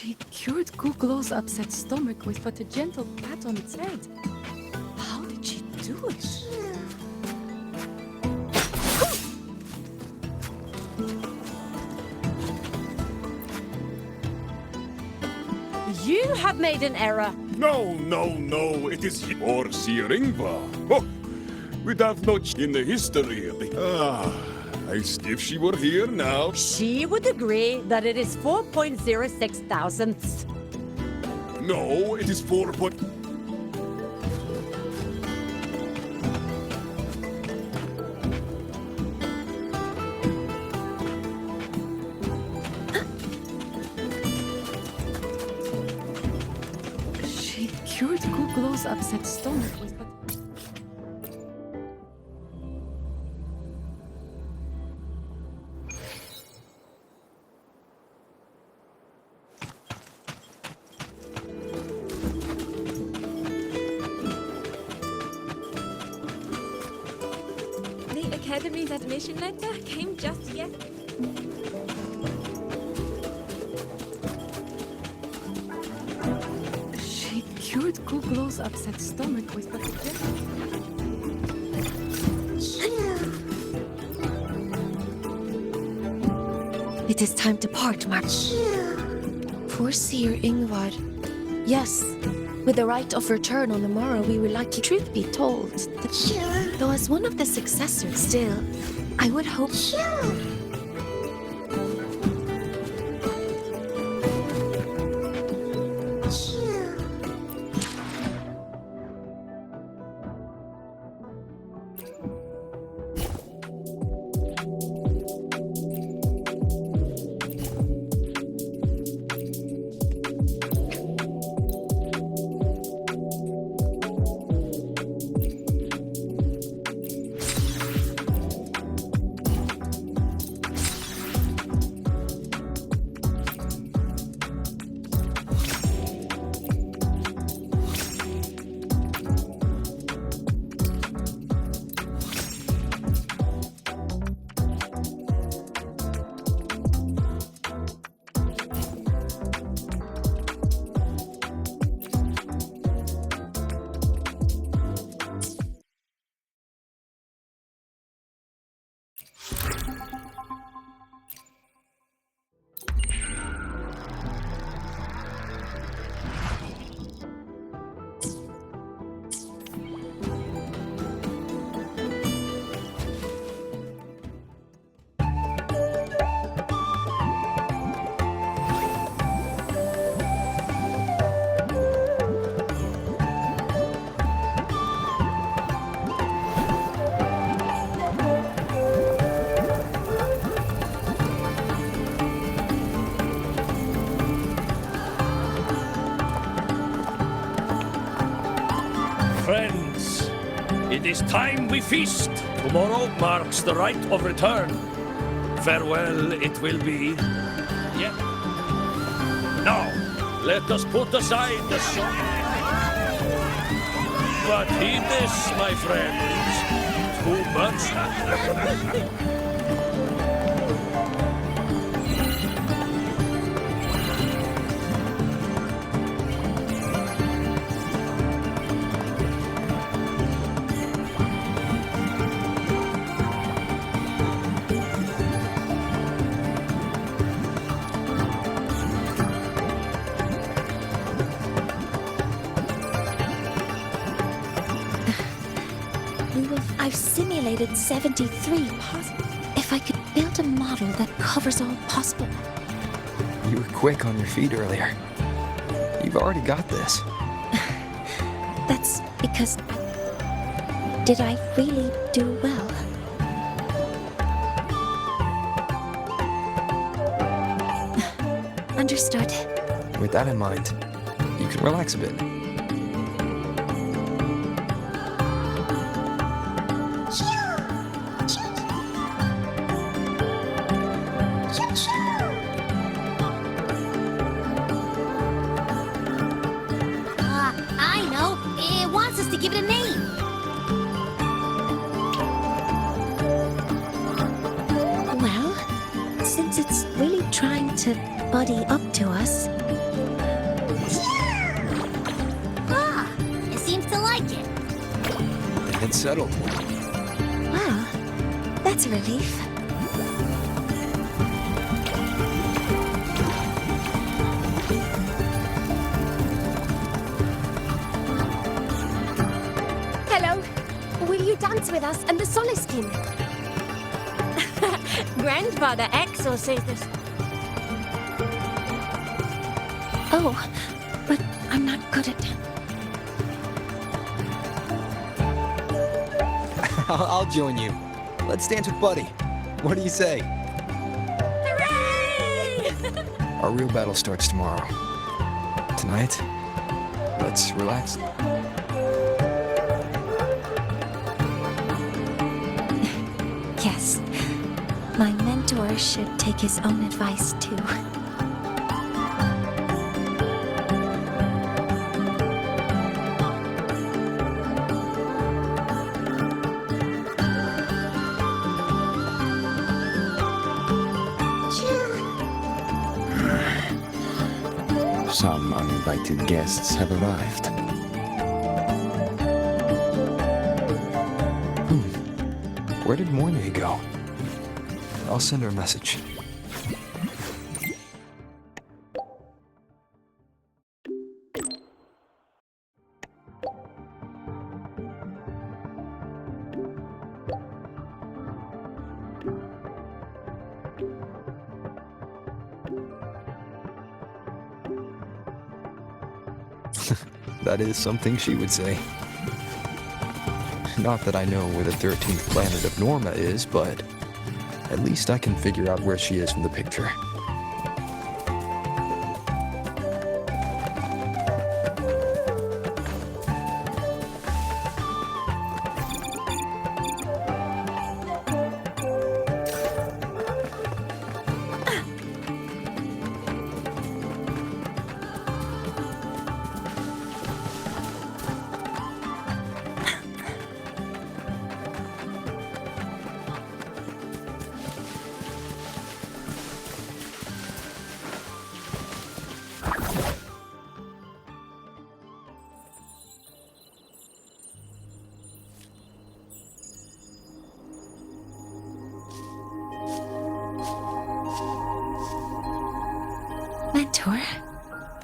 She cured Kuglow's upset stomach with but a gentle pat on its head. How did she do it? You have made an error. No, it is or Sir Ingvar. Oh, we'd have no in the history of the... if she were here now... She would agree that it is 4.06 thousandths. No, it is 4 point... She cured Kuglow's upset stomach with but... The Academy's admission letter came just yet. She cured Kuglow's upset stomach with but a gentle... It is time to part, March. Poor Sir Ingvar. Yes, with the right of return on the morrow, we would like to truth be told. Though as one of the successors still, I would hope... Friends, it is time we feast. Tomorrow marks the rite of return. Farewell it will be. Yet. Now, let us put aside the song. But heed this, my friends. Too much. I've simulated 73 possible. If I could build a model that covers all possible... You were quick on your feet earlier. You've already got this. That's because... Did I really do well? Understood. With that in mind, you can relax a bit. I know. It wants us to give it a name. Well, since it's really trying to buddy up to us, everything's settled. Well, that's a relief. Hello. Will you dance with us and the Soliskin? Grandfather Axel says this. Oh, but I'm not good at... I'll join you. Let's dance with Buddy. What do you say? Hooray! Our real battle starts tomorrow. Tonight, let's relax. Yes. My mentor should take his own advice, too. Some uninvited guests have arrived. Where did Moyne go? I'll send her a message. That is something she would say. Not that I know where the 13th planet of Norma is, but at least I can figure out where she is from the picture. Mentor?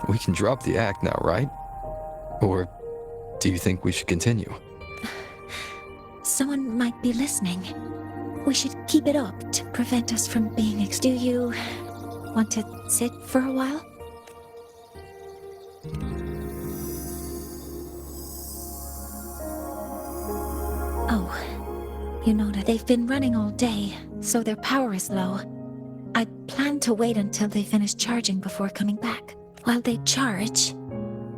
We can drop the act now, right? Or do you think we should continue? Someone might be listening. We should keep it up to prevent us from being Do you want to sit for a while? Oh, you know that they've been running all day, so their power is low. I plan to wait until they finish charging before coming back. While they charge,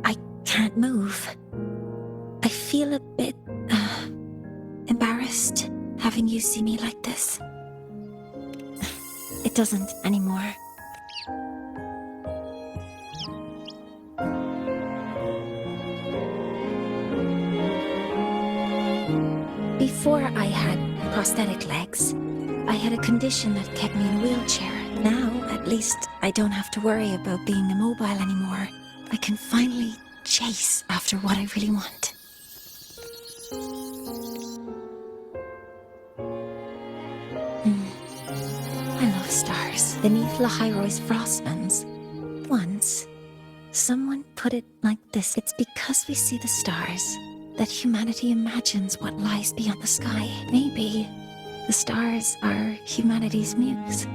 I can't move. I feel a bit embarrassed having you see me like this. It doesn't anymore. Before I had prosthetic legs, I had a condition that kept me in a wheelchair. Now, at least, I don't have to worry about being immobile anymore. I can finally chase after what I really want. I love stars. Beneath Lahairo's frostlands. Once, someone put it like this. It's because we see the stars that humanity imagines what lies beyond the sky. Maybe the stars are humanity's muse.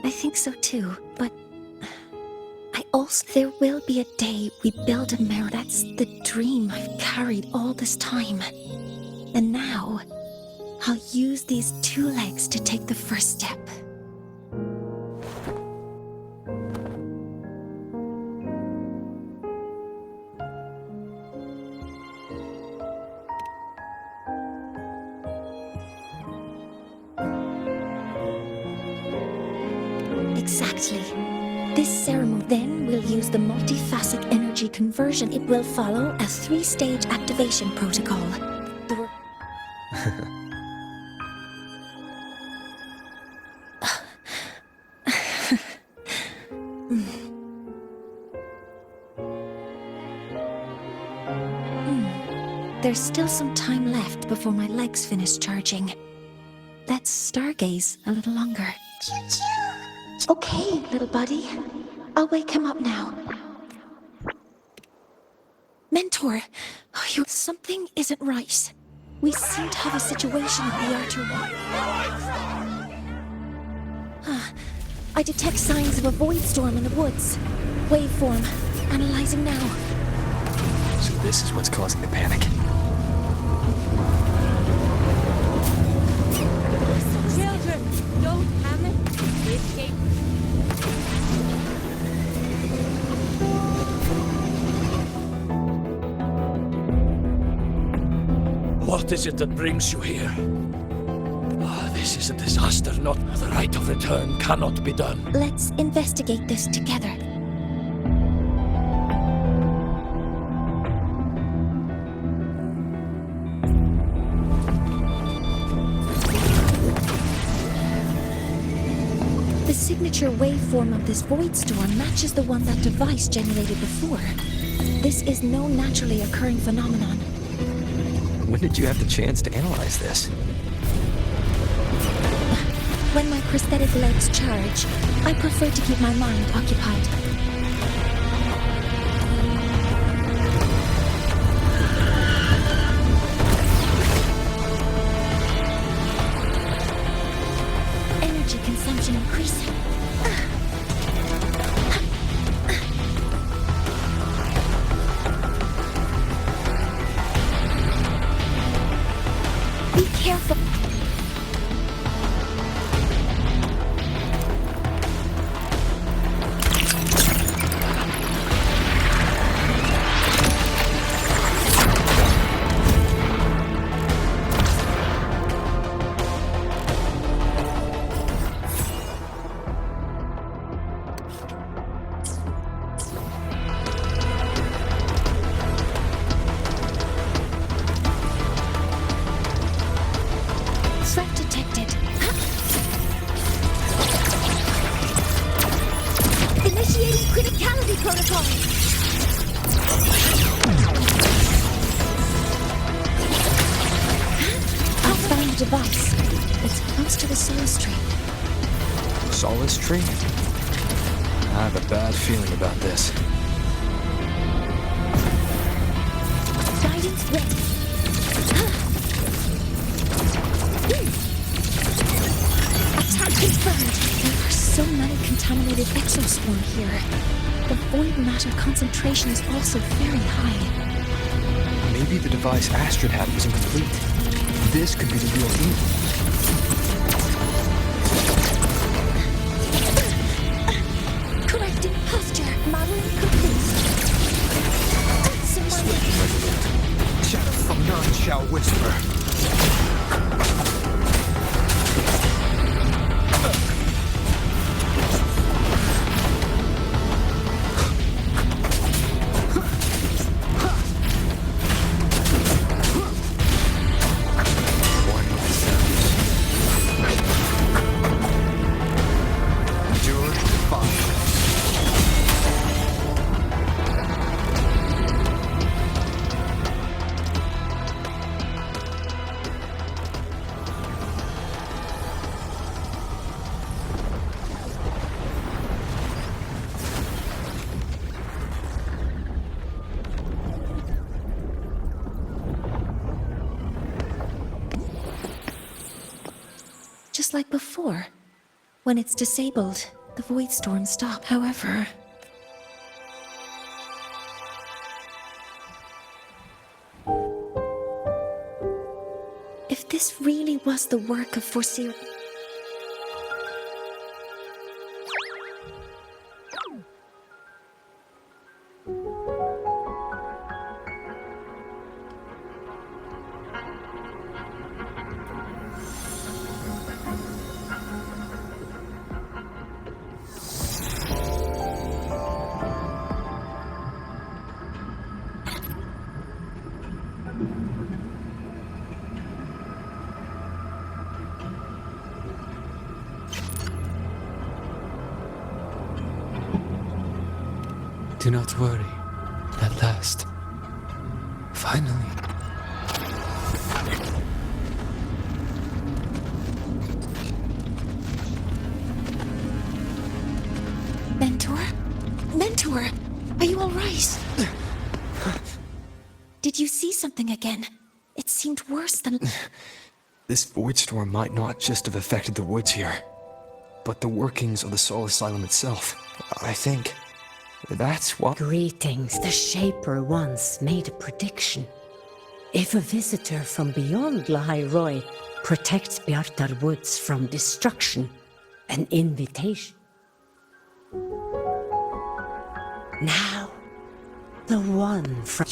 I think so too, but there will be a day we build a mirror. That's the dream I've carried all this time. And now, I'll use these two legs to take the first step. Exactly. This ceremony, then we'll use the multiphasic energy conversion. It will follow a 3-stage activation protocol. There's still some time left before my legs finish charging. Let's stargaze a little longer. Okay, little buddy. I'll wake him up now. Mentor, something isn't right. We seem to have a situation at the outer wall. I detect signs of a void storm in the woods. Waveform. Analyzing now. So this is what's causing the panic. Children, don't panic. We escaped. What is it that brings you here? This is a disaster. Not the right of return cannot be done. Let's investigate this together. The signature waveform of this void storm matches the one that device generated before. This is no naturally occurring phenomenon. When did you have the chance to analyze this? When my prosthetic legs charge, I prefer to keep my mind occupied. Energy consumption increasing. Be careful. Threat detected. Initiating criticality protocol. I found the device. It's close to the Solace Tree. Solace Tree? I have a bad feeling about this. Guidance ready. Attack confirmed. There are so many contaminated exoswarm here. The void matter concentration is also very high. Maybe the device Astrid had was incomplete. This could be the real evil. Correcting posture. Modeling complete. Swift and resolute. Shadow from none shall whisper. One with the sounds. Endure fire. Just like before. When it's disabled, the void storm stops. However, if this really was the work of Foreseer... Do not worry. At last. Finally. Mentor, are you all right? Did you see something again? It seemed worse than... This void storm might not just have affected the woods here, but the workings of the Soul Asylum itself. I think that's what... Greetings. The Shaper once made a prediction. If a visitor from beyond Lahai Roy protects Bjartar Woods from destruction, an invitation. Now, the one from...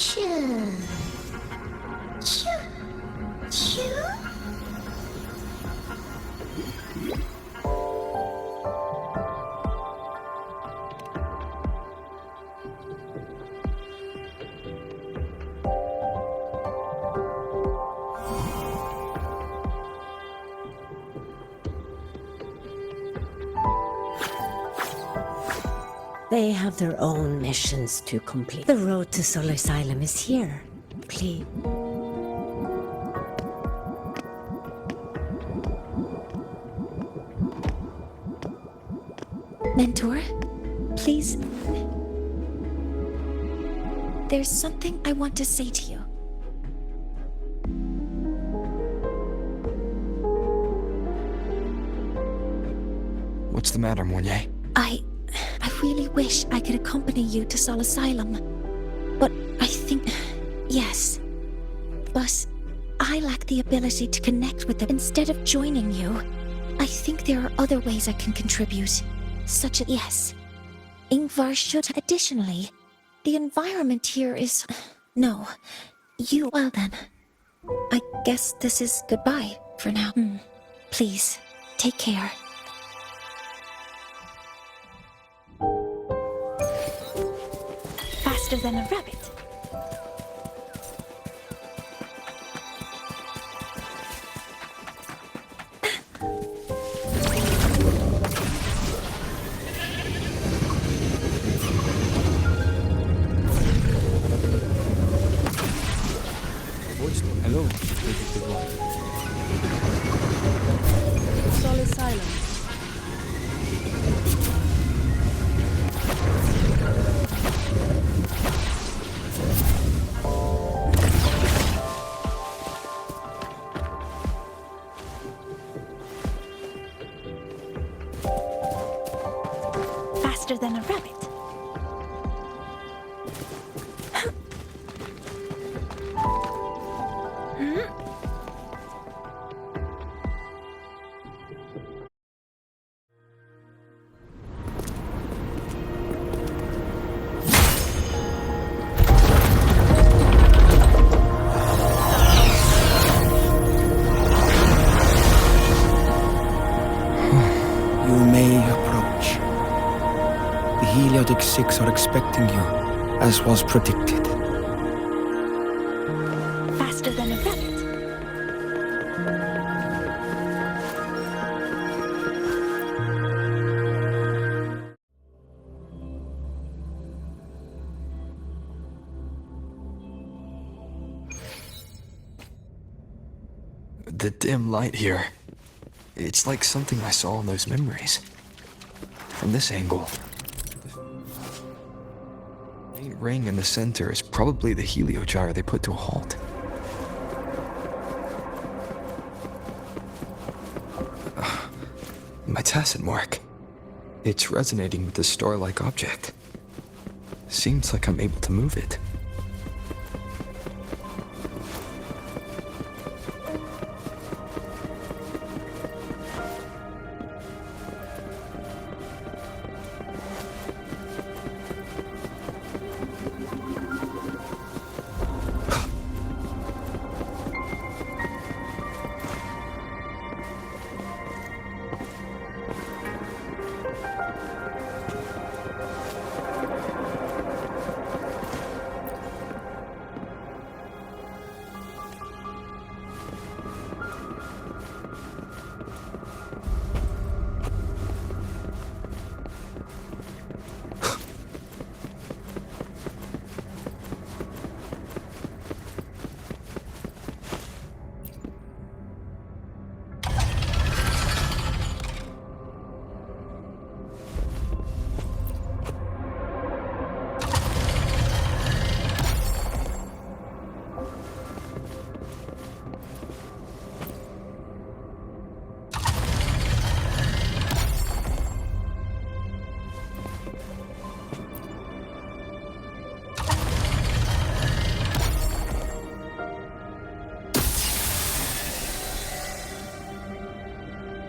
They have their own missions to complete. The road to Soul Asylum is here. Please. Mentor, please. There's something I want to say to you. What's the matter, Mornier? I really wish I could accompany you to Soul Asylum. But I think... yes. But I lack the ability to connect with them. Instead of joining you, I think there are other ways I can contribute. Such as... yes. Ingvar should... Additionally, the environment here is... no. You... well then. I guess this is goodbye for now. Please, take care. Faster than a rabbit. Hello. Soul Asylum. Faster than a rabbit. You may approach. The Heliotic Six are expecting you, as was predicted. Faster than a rabbit. The dim light here. It's like something I saw in those memories. From this angle, the faint ring in the center is probably the heliogyre they put to a halt. My tacit mark. It's resonating with the star-like object. Seems like I'm able to move it.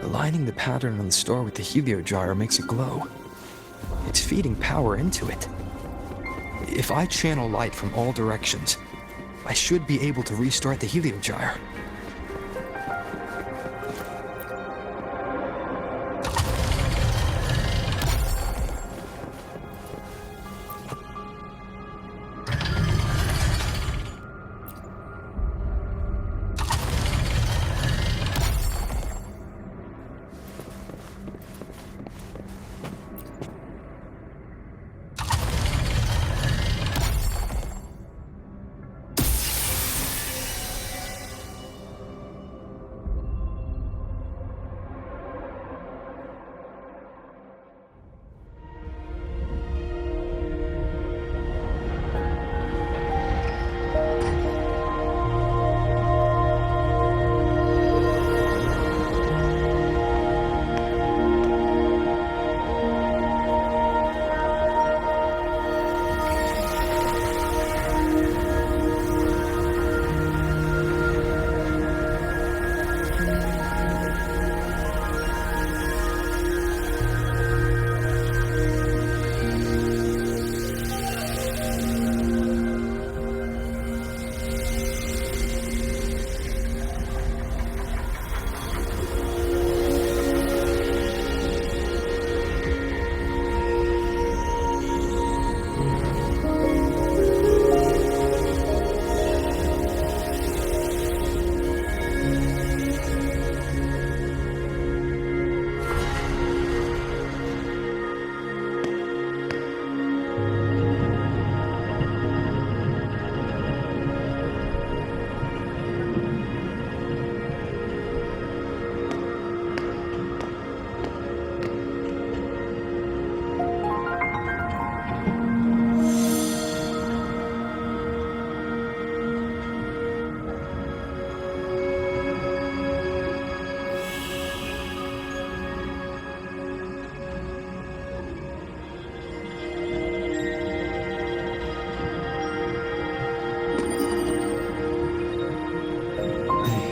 Aligning the pattern on the star with the Heliogyre makes it glow. It's feeding power into it. If I channel light from all directions, I should be able to restart the Heliogyre.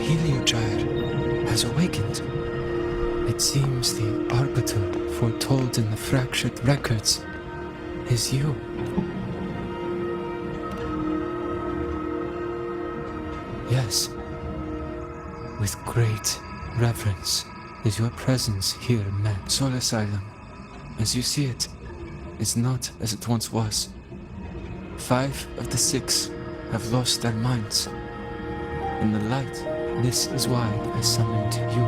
Heliogyre has awakened. It seems the Arbiter foretold in the fractured records is you. Yes, with great reverence is your presence here met. Soul Asylum, as you see it, is not as it once was. 5 of the 6 have lost their minds. In the light, this is why I summoned you.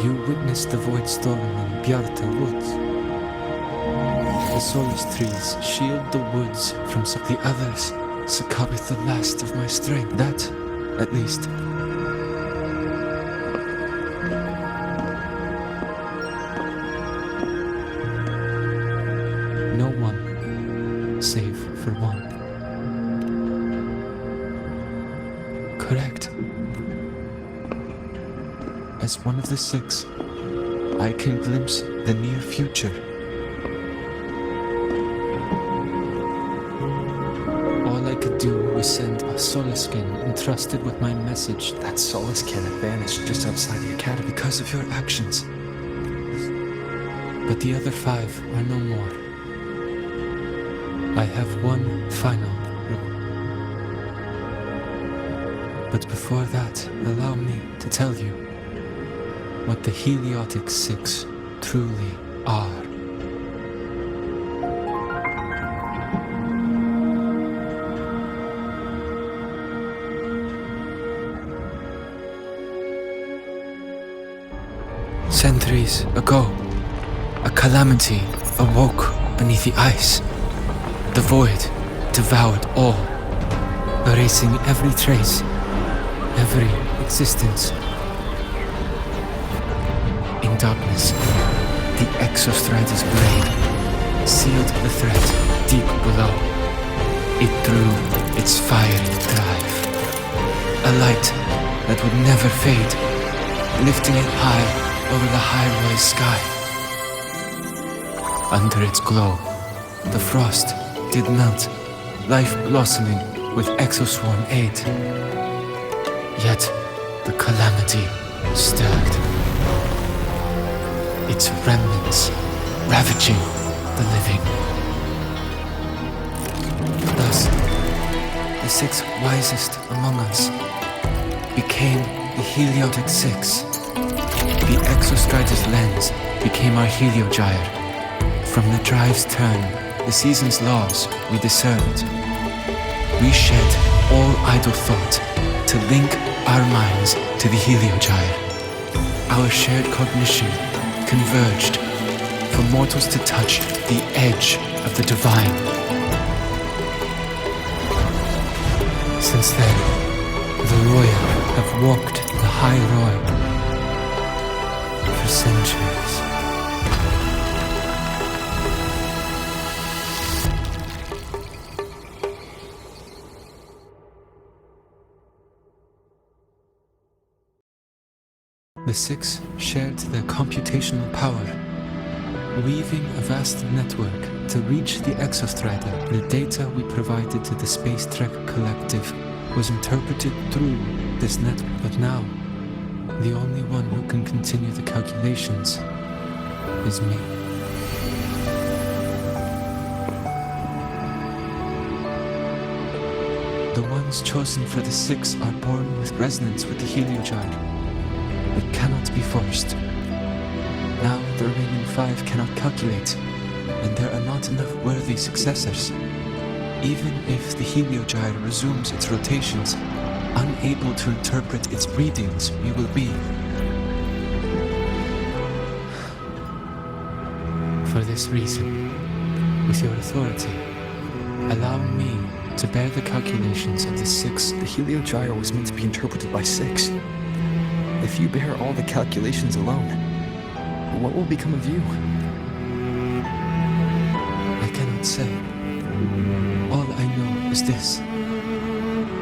You witnessed the Void Storm in Bjarta Woods. The Solace trees shield the woods from the others succumb with the last of my strength. That, at least. No one, save for one. Correct. As one of the 6, I can glimpse the near future. All I could do was send a Solaskin entrusted with my message. That Solaskin had vanished just outside the academy Because of your actions. But the other 5 are no more. I have one final rule. But before that, allow me to tell you what the Heliotic 6 truly are. Centuries ago, a calamity awoke beneath the ice. The void devoured all, erasing every trace, every existence. In darkness, the Exostrider's blade sealed the threat deep below. It drew its fiery drive, a light that would never fade, lifting it high over the high-rise sky. Under its glow, the frost did melt, life blossoming with Exoswarm aid. Yet, the calamity stirred. Its remnants ravaging the living. Thus, the six wisest among us became the Heliotic Six. The Exostrider's lens became our Heliogyre. From the drive's turn, the season's laws we discerned. We shed all idle thought to link our minds to the Heliogyre. Our shared cognition converged for mortals to touch the edge of the divine. Since then, the Royal have walked the High Roy for centuries. The six shared their computational power, weaving a vast network to reach the Exostrider. The data we provided to the Space Trek Collective was interpreted through this network. But now, the only one who can continue the calculations is me. The ones chosen for the six are born with resonance with the Heliogyre. It cannot be forced. Now the remaining five cannot calculate, and there are not enough worthy successors. Even if the Heliogyre resumes its rotations, unable to interpret its readings, we will be. For this reason, with your authority, allow me to bear the calculations of the six. The Heliogyre was meant to be interpreted by six. If you bear all the calculations alone, what will become of you? I cannot say. All I know is this.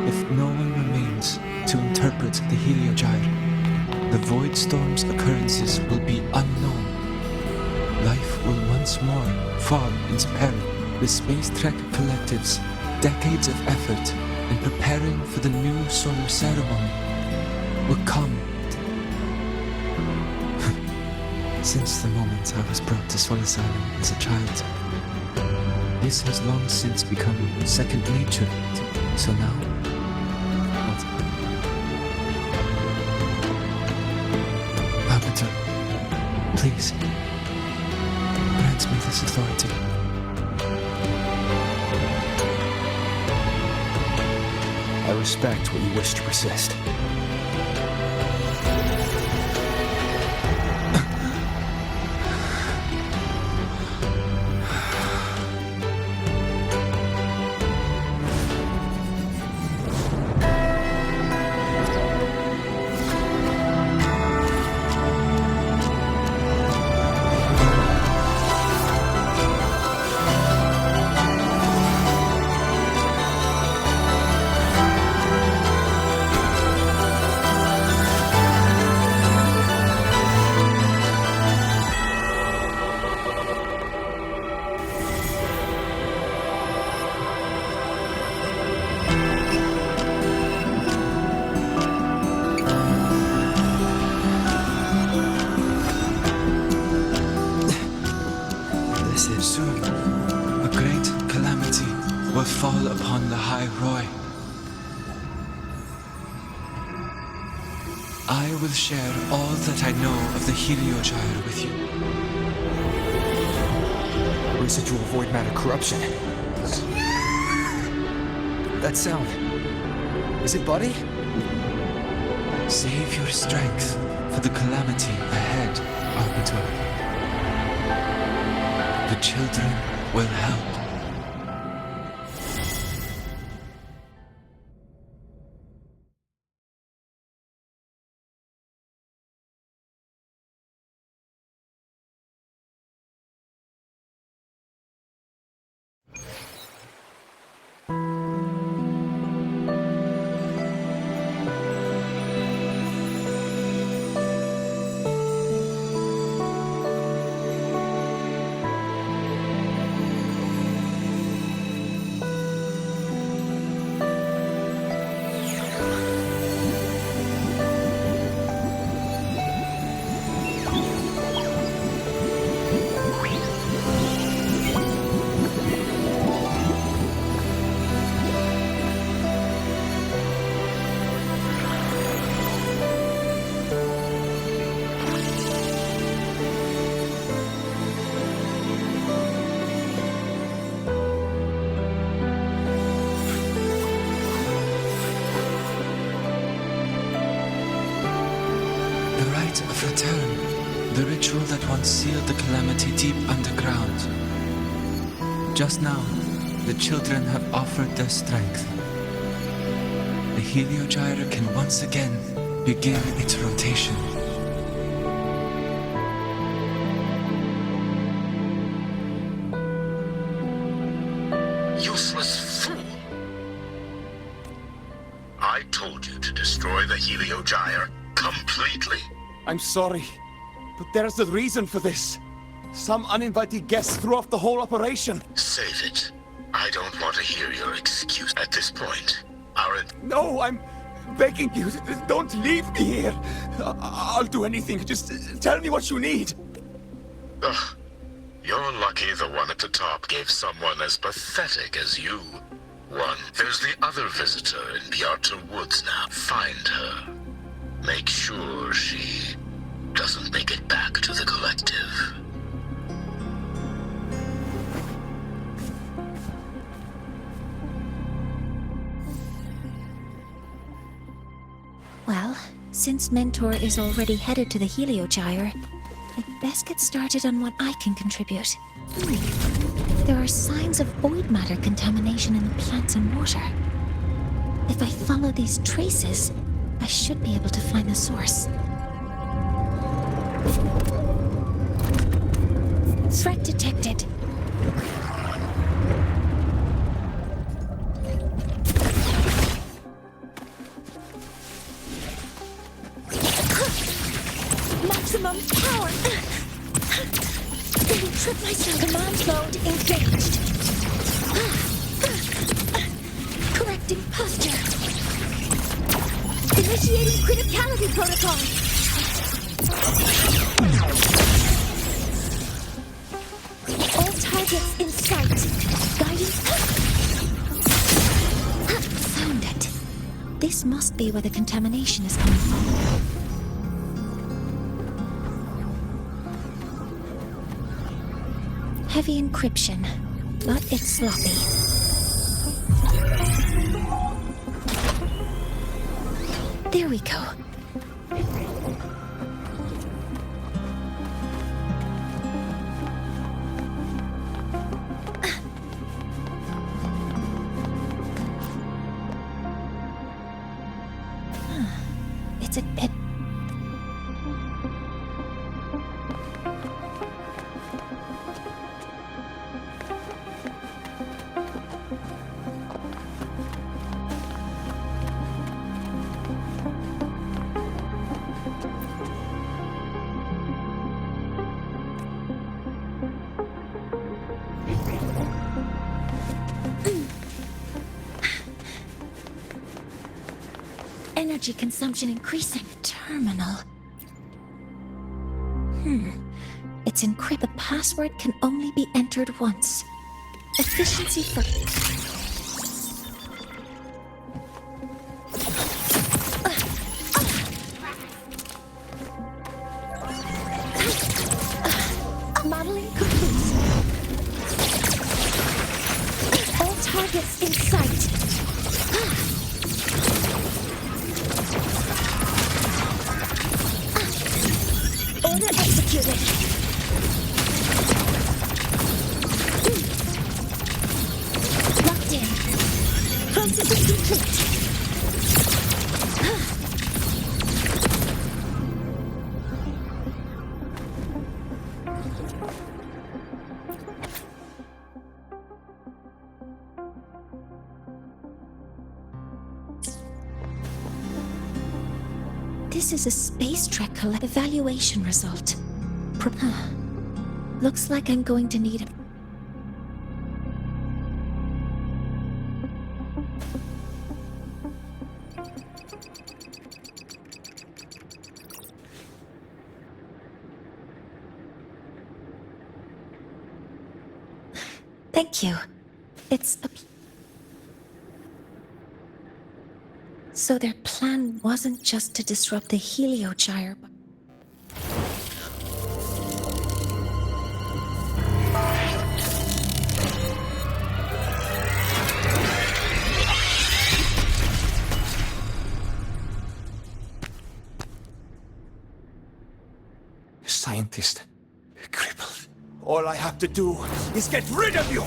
If no one remains to interpret the Heliogyre, the Void Storm's occurrences will be unknown. Life will once more fall into peril. The Space Trek Collective's decades of effort in preparing for the new solar ceremony will come. Since the moment I was brought to Sol Asylum as a child, this has long since become second nature. So now, what? Arbiter, please, grant me this authority. I respect what you wish to persist. Soon, a great calamity will fall upon the High Roy. I will share all that I know of the Heliogyre with you. Residual void matter corruption. That sound. Is it Buddy? Save your strength for the calamity ahead, Arbiter. The children will help. rite of return. The ritual that once sealed the calamity deep underground. Just now, the children have offered their strength. The Heliogyre can once again begin its rotation. Useless fool! I told you to destroy the Heliogyre completely. I'm sorry, but there's a reason for this. Some uninvited guests threw off the whole operation. Save it. I don't want to hear your excuse at this point. No, I'm begging you, don't leave me here. I'll do anything, just tell me what you need. Ugh. You're lucky the one at the top gave someone as pathetic as you one. There's the other visitor in Bjartar Woods now. Find her. Make sure she doesn't make it back to the collective. Well, since Mentor is already headed to the Heliogyre, I'd best get started on what I can contribute. There are signs of void matter contamination in the plants and water. If I follow these traces, I should be able to find the source. Threat detected. Maximum power! Didn't trip myself. Command mode engaged. Correcting posture. Initiating criticality protocol. All targets in sight. Guiding. Found it. This must be where the contamination is coming from. Heavy encryption, but it's sloppy. There we go. It's a bit... Energy consumption increasing. Terminal. It's encrypted. The password can only be entered once. Efficiency for... Modeling complete. All targets in sight. Order executed. Locked in. Processing complete. This is a Space Trek evaluation result. Looks like I'm going to need it. Thank you. It's a... So their plan wasn't just to disrupt the Heliogyre, but... scientist. Crippled. All I have to do is get rid of you!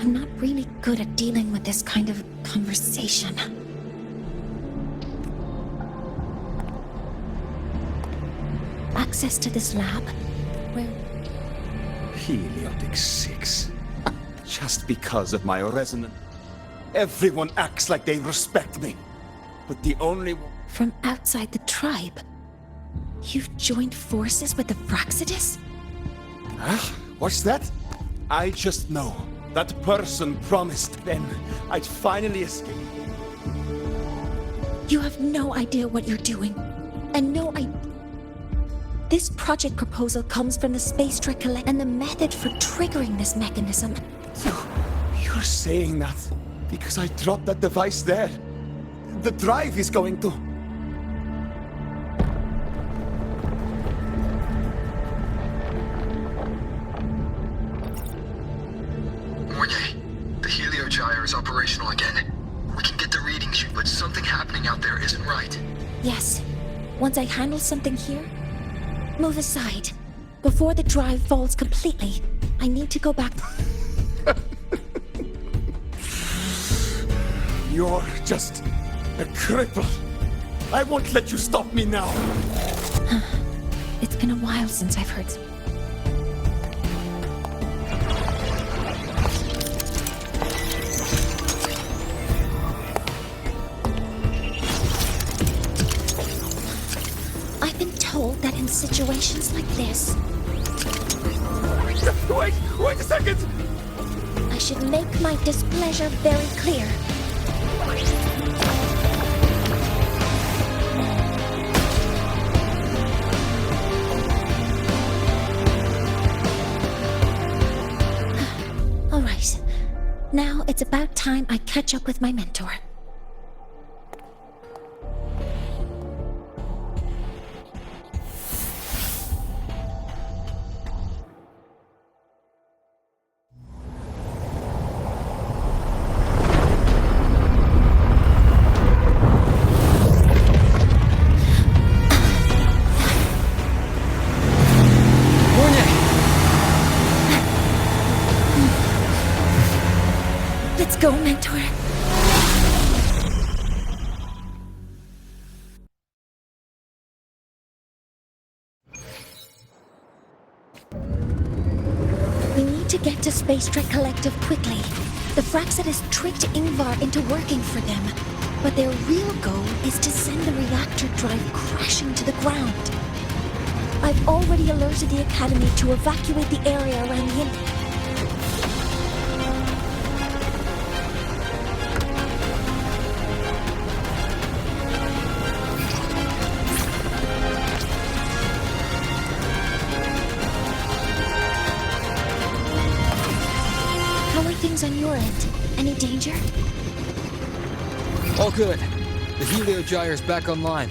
I'm not really good at dealing with this kind of conversation. Access to this lab? Where? Heliotic 6. Just because of my resonance. Everyone acts like they respect me. But the only one... From outside the tribe? You've joined forces with the Fraxidus? Huh? What's that? I just know that person promised then I'd finally escape. You have no idea what you're doing. And no idea. This project proposal comes from the Space Trek Collect and the method for triggering this mechanism. You're saying that because I dropped that device there. The drive is going to... Mornier, the Heliogyre is operational again. We can get the readings, but something happening out there isn't right. Yes. Once I handle something here, move aside. Before the drive falls completely, I need to go back. You're just a cripple. I won't let you stop me now. It's been a while since I've heard. I've been told that in situations like this... Wait a second! I should make my displeasure very clear. All right. Now it's about time I catch up with my mentor. Let's go, mentor. We need to get to Space Trek Collective quickly. The Fraxidus tricked Ingvar into working for them, but their real goal is to send the reactor drive crashing to the ground. I've already alerted the Academy to evacuate the area around the on your end. Any danger? All good. The Heliogyre is back online.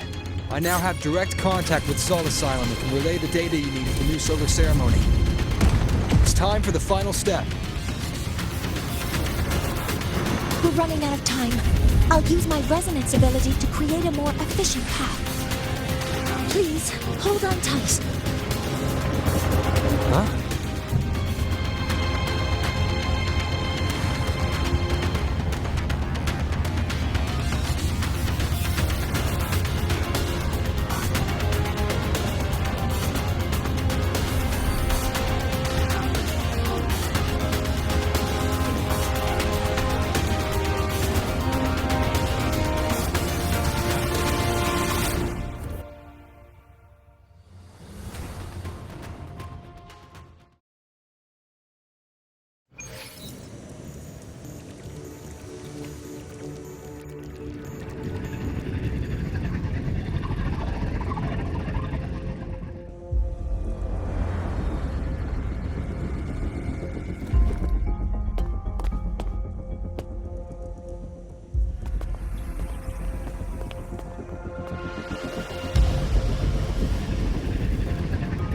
I now have direct contact with Sol Asylum and can relay the data you need for the new solar ceremony. It's time for the final step. We're running out of time. I'll use my resonance ability to create a more efficient path. Please, hold on tight. Huh?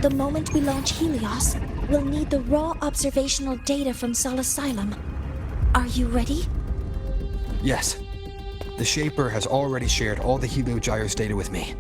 The moment we launch Helios, we'll need the raw observational data from Sol Asylum. Are you ready? Yes. The Shaper has already shared all the Heliogyre's data with me.